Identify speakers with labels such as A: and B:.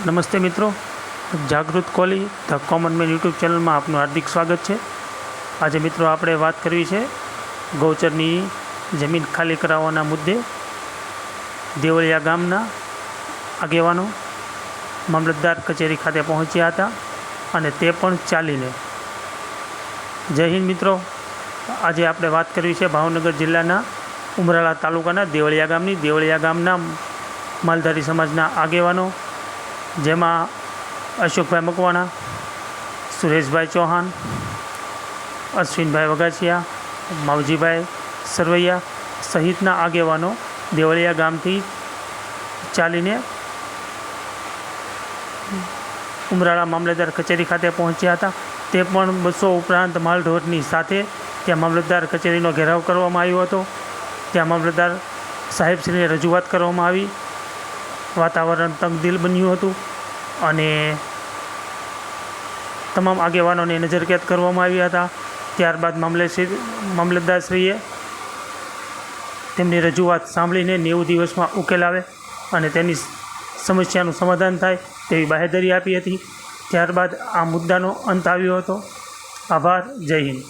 A: નમસ્તે મિત્રો, જાગૃત Kohli the common main YouTube ચેનલમાં આપનું હાર્દિક સ્વાગત છે। આજે મિત્રો આપણે વાત કરવી છે ગૌચરની જમીન ખાલી કરાવવાના મુદ્દે। દેવળિયા ગામના આગેવાનો મામલતદાર કચેરી ખાતે પહોંચ્યા હતા અને તે પણ ચાલીને। જય હિન્દ મિત્રો, આજે આપણે વાત કરવી છે ભાવનગર જિલ્લાના ઉમરાળા તાલુકાના દેવળિયા ગામની। દેવળિયા ગામના માલધારી સમાજના આગેવાનો, જેમાં અશોકભાઈ મકવાણા, સુરેશભાઈ ચૌહાણ, અશ્વિનભાઈ વગાસિયા, માવજીભાઈ સરવૈયા સહિતના આગેવાનો દેવળિયા ગામથી ચાલીને ઉમરાળા મામલતદાર કચેરી ખાતે પહોંચ્યા હતા। તે પણ 200 ઉપરાંત માલઢોરની સાથે ત્યાં મામલતદાર કચેરીનો ઘેરાવ કરવામાં આવ્યો હતો। ત્યાં મામલતદાર સાહેબશ્રીને રજૂઆત કરવામાં આવી। વાતાવરણ તંગદિલ બન્યું હતું અને તમામ આગેવાનોને નજરકેદ કરવામાં આવ્યા હતા। ત્યારબાદ મામલતદારશ્રીએ તેમની રજૂઆત સાંભળીને 90 દિવસમાં ઉકેલ આવે અને તેની સમસ્યાનું સમાધાન થાય તેવી બાહેધરી આપી હતી। ત્યારબાદ આ મુદ્દાનો અંત આવ્યો હતો। આભાર, જય હિન્દ।